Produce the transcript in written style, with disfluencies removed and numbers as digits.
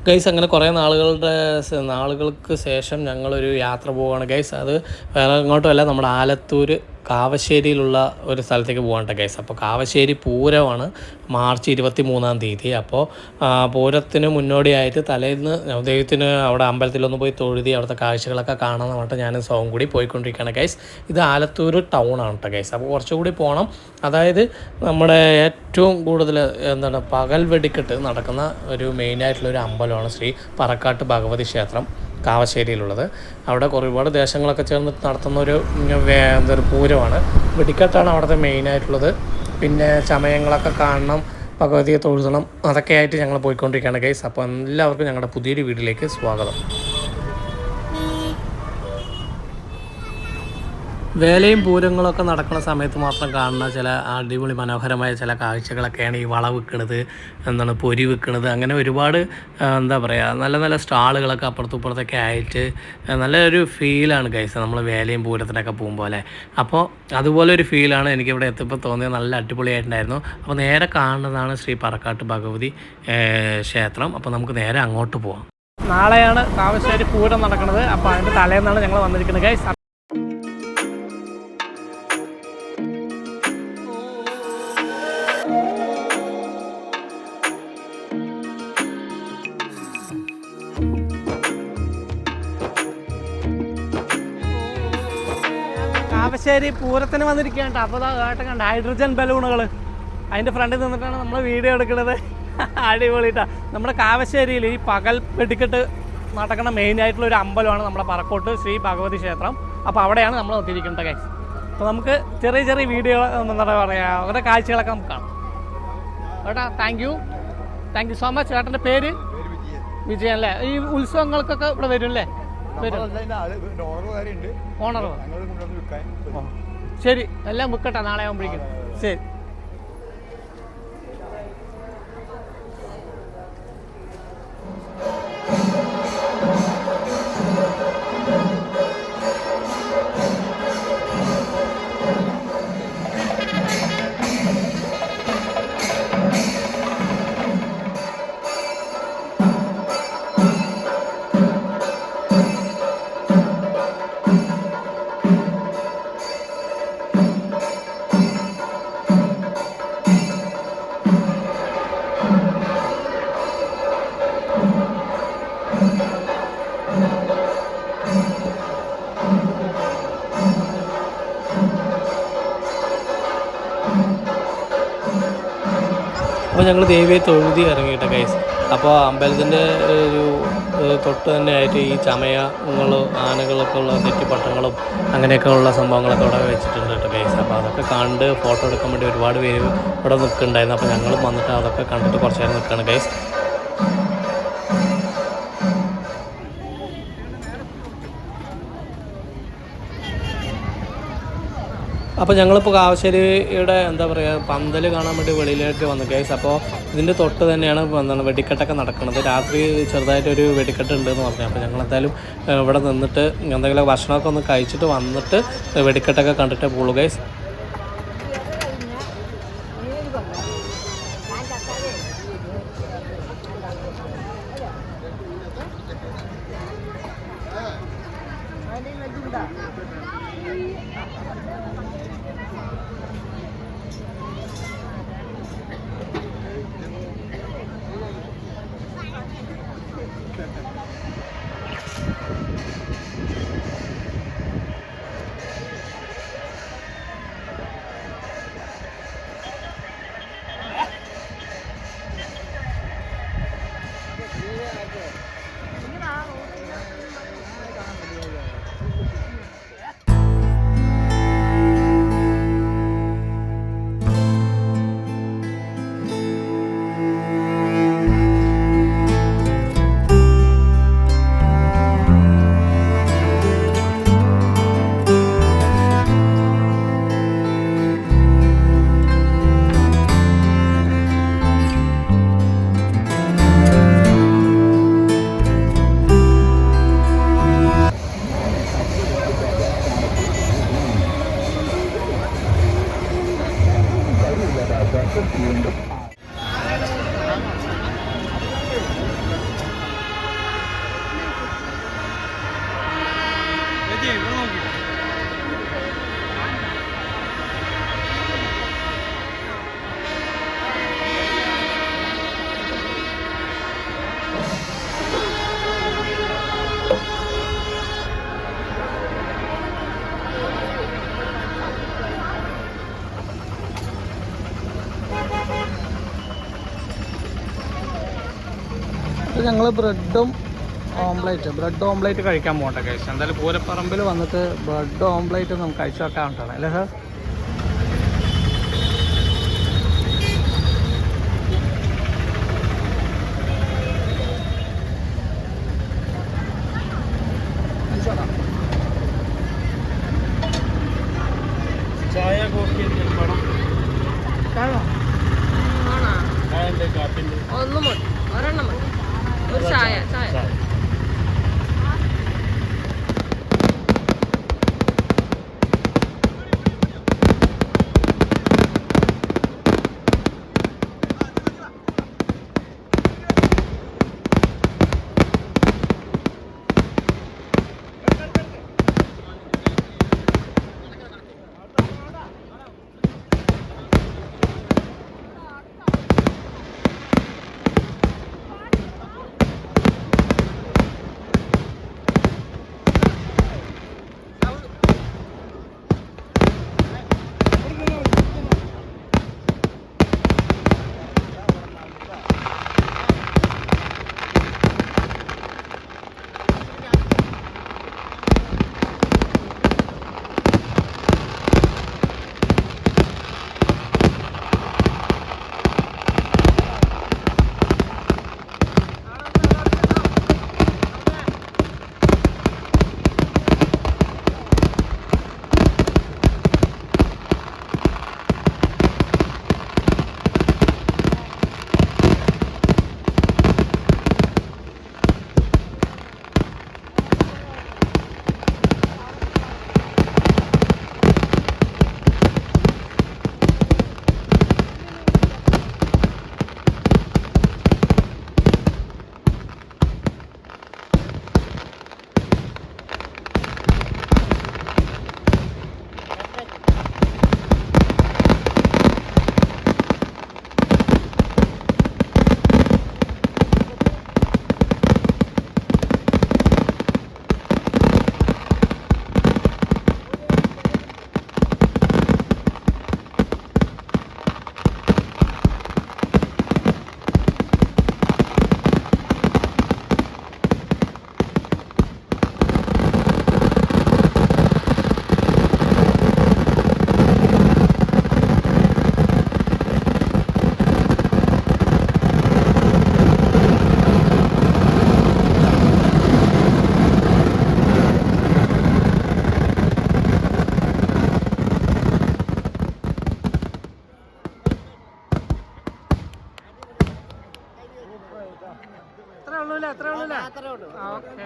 Guys അങ്ങനെ കുറേ നാളുകൾക്ക് ശേഷം ഞങ്ങളൊരു യാത്ര പോവുകയാണ് ഗൈസ്. അത് വേറെ എങ്ങോട്ടുമല്ല, നമ്മുടെ ആലത്തൂർ കാവശ്ശേരിയിലുള്ള ഒരു സ്ഥലത്തേക്ക് പോകാനുണ്ട് ഗൈസ്. അപ്പോൾ കാവശ്ശേരി പൂരമാണ് മാർച്ച് 23-ാം തീയതി. അപ്പോൾ പൂരത്തിന് മുന്നോടിയായിട്ട് തലേന്ന് ദൈവത്തിന് അവിടെ അമ്പലത്തിലൊന്ന് പോയി തൊഴുതി അവിടുത്തെ കാഴ്ചകളൊക്കെ കാണാമെന്ന് പറഞ്ഞിട്ട് ഞാനും സോവും കൂടി പോയിക്കൊണ്ടിരിക്കുകയാണ് ഗൈസ്. ഇത് ആലത്തൂർ ടൗൺ ആണ് കേട്ടോ ഗൈസ്. അപ്പോൾ കുറച്ചുകൂടി പോകണം. അതായത് നമ്മുടെ ഏറ്റവും കൂടുതൽ പകൽ വെടിക്കെട്ട് നടക്കുന്ന ഒരു മെയിനായിട്ടുള്ളൊരു അമ്പലമാണ് ശ്രീ പറക്കാട്ട് ഭഗവതി ക്ഷേത്രം കാവശ്ശേരിയിലുള്ളത്. അവിടെ ഒരുപാട് ദേശങ്ങളൊക്കെ ചേർന്ന് നടത്തുന്ന ഒരു പൂരമാണ്. വെടിക്കെട്ടാണ് അവിടുത്തെ മെയിനായിട്ടുള്ളത്. പിന്നെ ചമയങ്ങളൊക്കെ കാണണം, ഭഗവതിയെ തൊഴുതണം, അതൊക്കെ ആയിട്ട് ഞങ്ങൾ പോയിക്കൊണ്ടിരിക്കുകയാണ് ഗൈസ്. അപ്പോൾ എല്ലാവർക്കും ഞങ്ങളുടെ പുതിയൊരു വീഡിയോയിലേക്ക് സ്വാഗതം. വേലയും പൂരങ്ങളൊക്കെ നടക്കുന്ന സമയത്ത് മാത്രം കാണുന്ന ചില അടിപൊളി മനോഹരമായ ചില കാഴ്ചകളൊക്കെയാണ് ഈ വള വിൽക്കുന്നത്, പൊരി വിൽക്കുന്നത്, അങ്ങനെ ഒരുപാട് നല്ല നല്ല സ്റ്റാളുകളൊക്കെ അപ്പുറത്തും ഇപ്പുറത്തൊക്കെ ആയിട്ട് നല്ലൊരു ഫീലാണ് ഗൈസ് നമ്മൾ വേലയും പൂരത്തിനൊക്കെ പോകുമ്പോൾ അല്ലേ. അപ്പോൾ അതുപോലെ ഒരു ഫീലാണ് എനിക്കിവിടെ എത്തിയപ്പോൾ തോന്നിയത്. നല്ല അടിപൊളിയായിട്ടുണ്ടായിരുന്നു. അപ്പോൾ നേരെ കാണുന്നതാണ് ശ്രീ പറക്കാട്ട് ഭഗവതി ക്ഷേത്രം. അപ്പോൾ നമുക്ക് നേരെ അങ്ങോട്ട് പോകാം. നാളെയാണ് കാവശ്ശേരി പൂരം നടക്കുന്നത്. അപ്പോൾ അതിൻ്റെ തലേന്നാണ് ഞങ്ങൾ വന്നിരിക്കുന്നത് ഗൈസ്. കാവശ്ശേരി പൂരത്തിന് വന്നിരിക്കുകയാണ്. അപ്പോൾ ഏട്ടൻ കണ്ട ഹൈഡ്രജൻ ബലൂണുകൾ അതിൻ്റെ ഫ്രണ്ടിൽ നിന്നിട്ടാണ് നമ്മൾ വീഡിയോ എടുക്കുന്നത്. അടിപൊളിയിട്ടാണ്. നമ്മുടെ കാവശ്ശേരിയിൽ ഈ പകൽ വെടിക്കെട്ട് നടക്കുന്ന മെയിനായിട്ടുള്ളൊരു അമ്പലമാണ് നമ്മുടെ പറക്കോട്ട് ശ്രീ ഭഗവതി ക്ഷേത്രം. അപ്പോൾ അവിടെയാണ് നമ്മൾ എത്തിയിരിക്കുന്നത് ഗൈസ്. അപ്പോൾ നമുക്ക് ചെറിയ ചെറിയ വീഡിയോ എന്താ പറയുക, അവരുടെ കാഴ്ചകളൊക്കെ നമുക്ക് കാണാം. ഏട്ടാ താങ്ക് യു സോ മച്ച്. ഏട്ടൻ്റെ പേര് വിജയൻ അല്ലേ? ഈ ഉത്സവങ്ങൾക്കൊക്കെ ഇവിടെ വരും അല്ലേ? ഓണറോ? ശരി, എല്ലാം വിൽക്കട്ടെ നാളെ ആകുമ്പോഴേക്കും. ശരി. അപ്പോൾ ഞങ്ങൾ ദേവിയെ തൊഴുതി ഇറങ്ങിയിട്ട് ഗൈസ്. അപ്പോൾ അമ്പലത്തിൻ്റെ ഒരു തൊട്ട് തന്നെ ആയിട്ട് ഈ ചമയങ്ങളും ആനകളൊക്കെ ഉള്ള നെറ്റിപ്പട്ടങ്ങളും അങ്ങനെയൊക്കെ ഉള്ള സംഭവങ്ങളൊക്കെ അവിടെ വെച്ചിട്ടുണ്ട് കേട്ടോ ഗൈസ്. അപ്പോൾ അതൊക്കെ കണ്ട് ഫോട്ടോ എടുക്കാൻ വേണ്ടി ഒരുപാട് പേര് ഇവിടെ നിൽക്കുന്നുണ്ടായിരുന്നു. അപ്പോൾ ഞങ്ങളും വന്നിട്ട് അതൊക്കെ കണ്ടിട്ട് കുറച്ച് നേരം നിൽക്കുകയാണ് ഗൈസ്. അപ്പോൾ ഞങ്ങളിപ്പോൾ കാവശ്ശേരിയുടെ പന്തൽ കാണാൻ വേണ്ടി വെളിയിലേക്ക് വന്നു ഗൈസ്. അപ്പോൾ ഇതിൻ്റെ തൊട്ട് തന്നെയാണ് വെടിക്കെട്ടൊക്കെ നടക്കുന്നത്. രാത്രി ചെറുതായിട്ടൊരു വെടിക്കെട്ട് ഉണ്ടെന്ന് പറഞ്ഞു. അപ്പോൾ ഞങ്ങൾ എന്തായാലും ഇവിടെ നിന്നിട്ട് എന്തെങ്കിലും ഭക്ഷണമൊക്കെ ഒന്ന് കഴിച്ചിട്ട് വന്നിട്ട് വെടിക്കെട്ടൊക്കെ കണ്ടിട്ട് പോകുള്ളൂ ഗൈസ്. ഞങ്ങൾ ബ്രെഡ് ഓംപ്ലേറ്റ് കഴിക്കാൻ പോകട്ടെ കഴിച്ചു. എന്തായാലും പൂരപ്പറമ്പിൽ വന്നിട്ട് ബ്രെഡ് ഓംപ്ലേറ്റ് നമുക്ക് കഴിച്ചു വെക്കാൻ വേണ്ടിയാണ് അല്ലേ സാർ? ചായ കോഫി വേണം? ഒന്നും മതി, ഒരെണ്ണം മതി. ഒരു ചായ. അത്രേ ഉള്ളൂ. ഓക്കെ.